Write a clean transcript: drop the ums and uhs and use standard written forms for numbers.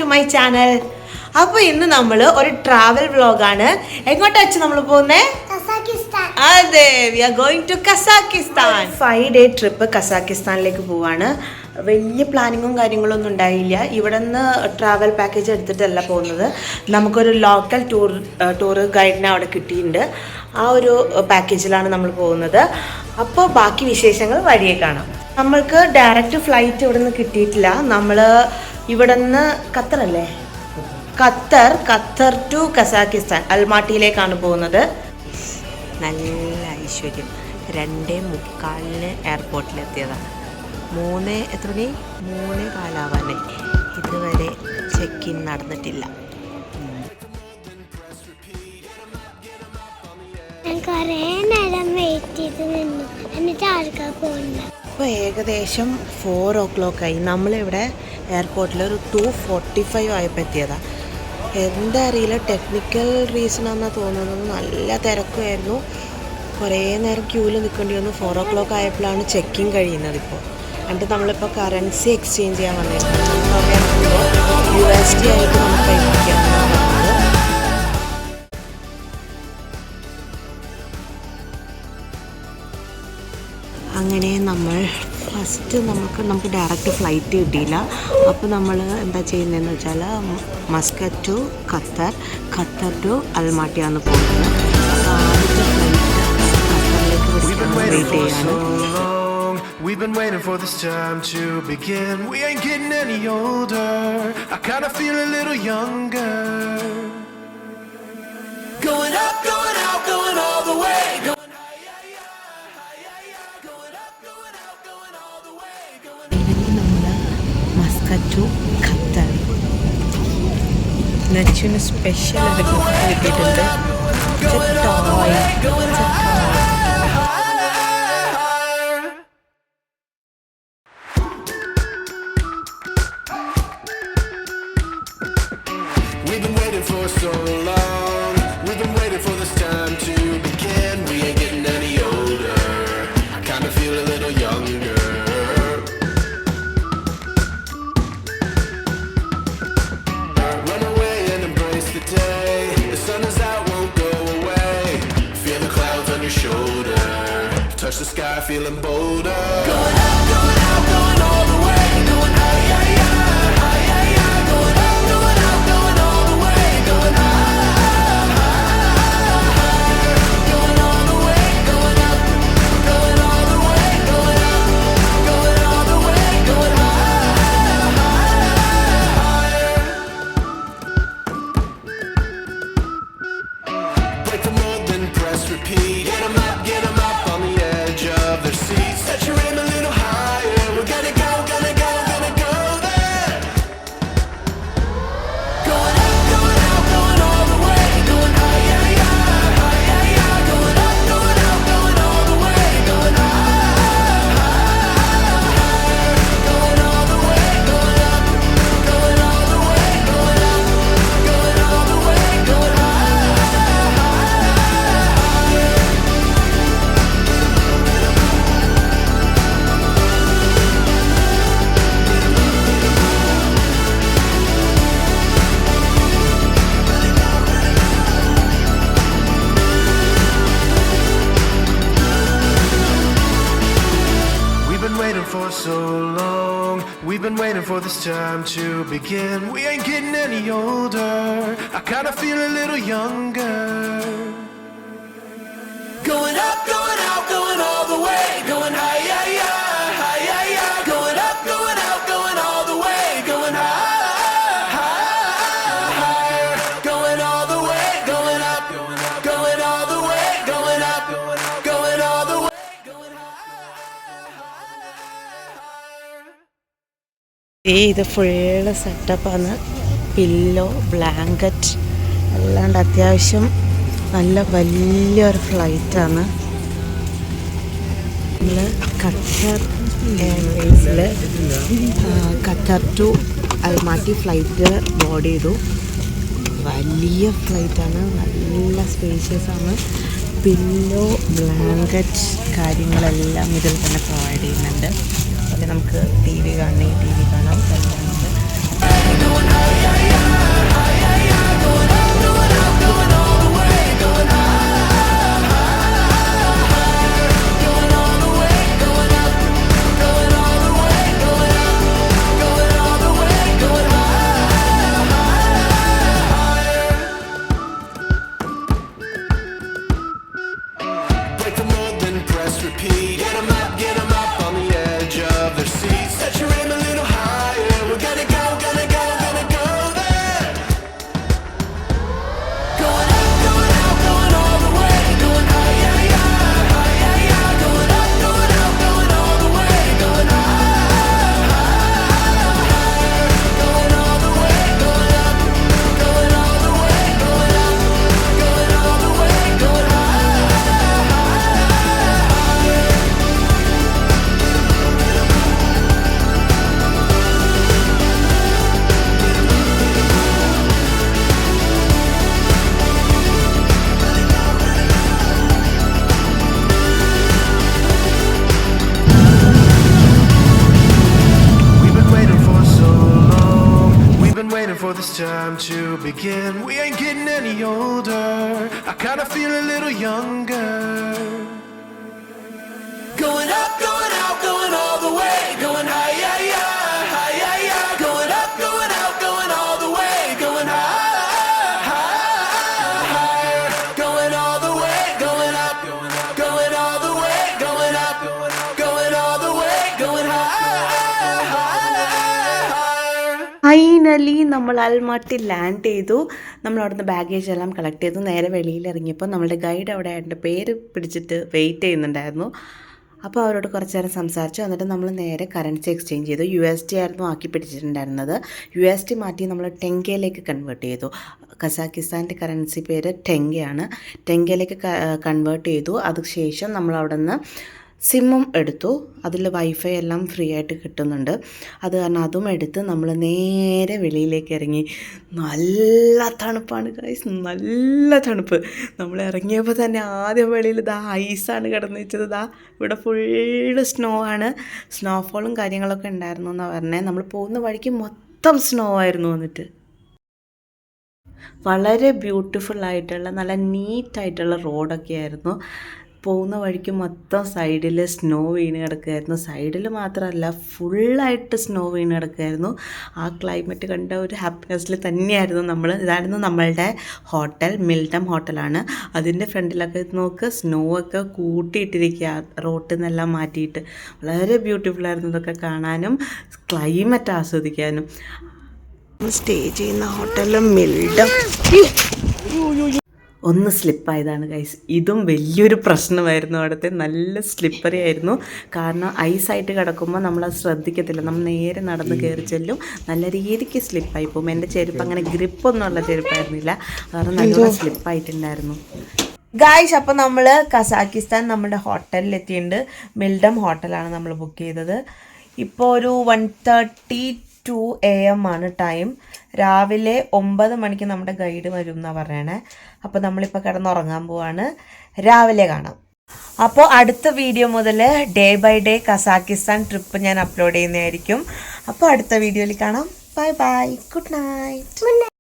To my channel. അപ്പോൾ ഇന്ന് നമ്മൾ ഒരു ട്രാവൽ വ്ളോഗാണ്. എങ്ങോട്ടാ വെച്ച് നമ്മൾ പോകുന്നത്? അതെ, we are going to Kazakhstan. 5 day trip കസാക്കിസ്ഥാനിലേക്ക് പോവാണ്. വലിയ പ്ലാനിങ്ങും കാര്യങ്ങളൊന്നും ഉണ്ടായില്ല. ഇവിടെ നിന്ന് ട്രാവൽ പാക്കേജ് എടുത്തിട്ടല്ല പോകുന്നത്. നമുക്കൊരു ലോക്കൽ ടൂർ ഗൈഡിനെ അവിടെ കിട്ടിയിട്ടുണ്ട്. ആ ഒരു പാക്കേജിലാണ് നമ്മൾ പോകുന്നത്. അപ്പോൾ ബാക്കി വിശേഷങ്ങൾ വഴിയെ കാണാം. നമ്മൾക്ക് ഡയറക്റ്റ് ഫ്ലൈറ്റ് ഇവിടെ നിന്ന് കിട്ടിയിട്ടില്ല. നമ്മൾ ഇവിടെ നിന്ന് ഖത്തർ ടു കസാക്കിസ്ഥാൻ അൽമാട്ടിയിലേക്കാണ് പോകുന്നത്. നല്ല ഐശ്വര്യം. 2:45 എയർപോർട്ടിലെത്തിയതാണ്. 3 കാലാവാനായി. ഇതുവരെ ചെക്ക് ഇൻ നടന്നിട്ടില്ല. ഇപ്പോൾ ഏകദേശം 4 o'clock ആയി. നമ്മളിവിടെ എയർപോർട്ടിൽ ഒരു 2:45 ആയപ്പോൾ എത്തിയതാണ്. എന്താ അറിയില്ല, ടെക്നിക്കൽ റീസൺ ആണെന്നാണ് തോന്നുന്നത്. നല്ല തിരക്കുമായിരുന്നു. കുറേ നേരം ക്യൂവിൽ നിൽക്കേണ്ടി വന്നു. 4 o'clock ആയപ്പോഴാണ് ചെക്കിങ് കഴിയുന്നത്. എന്നിട്ട് നമ്മളിപ്പോൾ കറൻസി എക്സ്ചേഞ്ച് ചെയ്യാൻ വന്നിരുന്നു. USD ആയിട്ട് നമുക്ക് കഴിപ്പിക്കാമെന്നാണ് പറഞ്ഞത്. അങ്ങനെ നമ്മൾ ഫസ്റ്റ് നമുക്ക് ഡയറക്റ്റ് ഫ്ലൈറ്റ് കിട്ടിയില്ല. അപ്പോൾ നമ്മൾ എന്താ ചെയ്യുന്നതെന്ന് വെച്ചാൽ മസ്കറ്റ് ടു ഖത്തർ ടു അൽമാട്ടിയാണ് പോകുന്നത്. അപ്പോൾ ആദ്യത്തെ ഫ്ലൈറ്റ് ഖത്തറിലേക്ക് വെയിറ്റ് ചെയ്യാണ്. We've been waiting for this time to begin. We ain't getting any older. I kinda feel a little younger. Going up, going out, going all the way. Going higher, higher, going up, going out, going all the way. നമ്മൾ Muscat to Qatar. നെച്ചിന് special ഒരു gift കിട്ടിയിട്ടുണ്ട്. Touch the sky, feeling bolder. Going up, going out, going all the way. Going higher, higher, higher. Going up, going out, going all the way. Going higher, higher. Going all the way, going up. Going all the way, going up. Going all the way, going higher, higher. Break the mold, then press repeat. Get 'em up, get 'em up. Set your aim a little higher. We're gonna go there. Going up, going out, going all the way. Going higher, higher, higher. Going up, going out, going all the way. Going higher, higher. Going all the way, going up. Going all the way, going up. Going all the way, going higher, higher. For so long, we've been waiting for this time to begin. We ain't getting any older. I kinda feel a little younger. Going up, going out, going all the way. Going higher, higher, higher. Going up, going out, going all the way. Going higher, higher. Going all the way, going up. Going all the way, going up. Going all the way. ഇത് full സെറ്റപ്പാണ്. Pillow, blanket അല്ലാണ്ട് അത്യാവശ്യം നല്ല വലിയൊരു ഫ്ലൈറ്റാണ്. നമ്മൾ Qatar എയർവേസിൽ Qatar to Almaty flight board ചെയ്തു. വലിയ ഫ്ലൈറ്റാണ്, നല്ല സ്പേഷ്യസ് ആണ്. പില്ലോ, ബ്ലാങ്കറ്റ് കാര്യങ്ങളെല്ലാം ഇതിൽ തന്നെ പ്രൊവൈഡ് ചെയ്യുന്നുണ്ട്. അതുപോലെ നമുക്ക് TV കാണണമെങ്കിൽ TV കാണാം. Get 'em up on the edge of their seats. Set your aim a little higher. We're gonna go there. Going up, going all the way. Going high, yeah, yeah, high, yeah, yeah. Going up, going all the way. Going high, going all the way. Going up, going all the way. Going up, going all the way. Going high. We've been waiting for so long. We've been waiting for this time to begin. We ain't getting any older. I kinda feel a little younger. Going up, going all the way. Going high, yeah, yeah, high, yeah, yeah. Going up, going all the way. Going high, higher. Going all the way. Going up, going all the way. Going up, going all the way. Going higher. Finally നമ്മൾ Almatti land ചെയ്തു. നമ്മൾ അവിടുന്ന് baggage എല്ലാം collect ചെയ്തു. നേരെ വെളിയിൽ ഇറങ്ങിയപ്പോൾ നമ്മളുടെ ഗൈഡ് അവിടെ ആയിട്ട് പേര് പിടിച്ചിട്ട് വെയിറ്റ് ചെയ്യുന്നുണ്ടായിരുന്നു. അപ്പോൾ അവരോട് കുറച്ച് നേരം സംസാരിച്ചു. എന്നിട്ട് നമ്മൾ നേരെ കറൻസി എക്സ്ചേഞ്ച് ചെയ്തു. USD ആയിരുന്നു ആക്കി പിടിച്ചിട്ടുണ്ടായിരുന്നത്. USD മാറ്റി നമ്മൾ ടെങ്കയിലേക്ക് കൺവേർട്ട് ചെയ്തു. കസാക്കിസ്ഥാൻ്റെ കറൻസി പേര് ടെങ്കയാണ്. ടെങ്കയിലേക്ക് കൺവേർട്ട് ചെയ്തു. അതിനുശേഷം നമ്മൾ അവിടെ നിന്ന് സിമ്മും എടുത്തു. അതിൽ വൈഫൈ എല്ലാം ഫ്രീ ആയിട്ട് കിട്ടുന്നുണ്ട്. അത് കാരണം അതും എടുത്ത് നമ്മൾ നേരെ വെളിയിലേക്ക് ഇറങ്ങി. നല്ല തണുപ്പാണ് ഗൈസ്, നല്ല തണുപ്പ്. നമ്മൾ ഇറങ്ങിയപ്പോൾ തന്നെ ആദ്യം വെളിയിൽ ഐസാണ് കിടന്നു വെച്ചത്. ഇവിടെ ഫുള്ള് സ്നോ ആണ്. സ്നോഫോളും കാര്യങ്ങളൊക്കെ ഉണ്ടായിരുന്നു എന്നാണ് പറഞ്ഞത്. നമ്മൾ പോകുന്ന വഴിക്ക് മൊത്തം സ്നോ ആയിരുന്നു. വന്നിട്ട് വളരെ ബ്യൂട്ടിഫുൾ ആയിട്ടുള്ള നല്ല നീറ്റായിട്ടുള്ള റോഡൊക്കെ ആയിരുന്നു. പോകുന്ന വഴിക്ക് മൊത്തം സൈഡിൽ സ്നോ വീണ് കിടക്കുമായിരുന്നു. സൈഡിൽ മാത്രമല്ല, ഫുള്ളായിട്ട് സ്നോ വീണ് കിടക്കുമായിരുന്നു. ആ ക്ലൈമറ്റ് കണ്ട ഒരു ഹാപ്പിനെസ്സിൽ തന്നെയായിരുന്നു നമ്മൾ. ഇതായിരുന്നു നമ്മളുടെ ഹോട്ടൽ, മിൽട്ടം ഹോട്ടലാണ്. അതിൻ്റെ ഫ്രണ്ടിലൊക്കെ നോക്ക്, സ്നോ ഒക്കെ കൂട്ടിയിട്ടിരിക്കുക റോട്ടിൽ നിന്നെല്ലാം മാറ്റിയിട്ട്. വളരെ ബ്യൂട്ടിഫുള്ളായിരുന്നു ഇതൊക്കെ കാണാനും ക്ലൈമറ്റ് ആസ്വദിക്കാനും. സ്റ്റേ ചെയ്യുന്ന ഹോട്ടലിൽ മിൽട്ടം ഒന്ന് സ്ലിപ്പായതാണ് ഗൈസ്. ഇതും വലിയൊരു പ്രശ്നമായിരുന്നു. അവിടുത്തെ നല്ല സ്ലിപ്പറി ആയിരുന്നു. കാരണം ഐസായിട്ട് കിടക്കുമ്പോൾ നമ്മളത് ശ്രദ്ധിക്കത്തില്ല. നമ്മൾ നേരെ നടന്ന് കയറി ചെല്ലും, നല്ല രീതിക്ക് സ്ലിപ്പായി പോകും. എൻ്റെ ചെരുപ്പ് അങ്ങനെ ഗ്രിപ്പൊന്നുമുള്ള ചെരുപ്പായിരുന്നില്ല, കാരണം നല്ലോണം സ്ലിപ്പായിട്ടുണ്ടായിരുന്നു ഗായ്സ്. അപ്പോൾ നമ്മൾ കസാക്കിസ്ഥാൻ നമ്മുടെ ഹോട്ടലിലെത്തിയിട്ടുണ്ട്. മിൽഡം ഹോട്ടലാണ് നമ്മൾ ബുക്ക് ചെയ്തത്. ഇപ്പോൾ ഒരു 1:32 AM ആണ് ടൈം. രാവിലെ 9 മണിക്ക് നമ്മുടെ ഗൈഡ് വരും എന്നാണ് പറയണേ. അപ്പോൾ നമ്മളിപ്പോൾ കിടന്നുറങ്ങാൻ പോവാണ്. രാവിലെ കാണാം. അപ്പോൾ അടുത്ത വീഡിയോ മുതൽ day by day Kazakhstan trip ഞാൻ അപ്ലോഡ് ചെയ്യുന്നതായിരിക്കും. അപ്പോൾ അടുത്ത വീഡിയോയിൽ കാണാം. Bye bye, good night.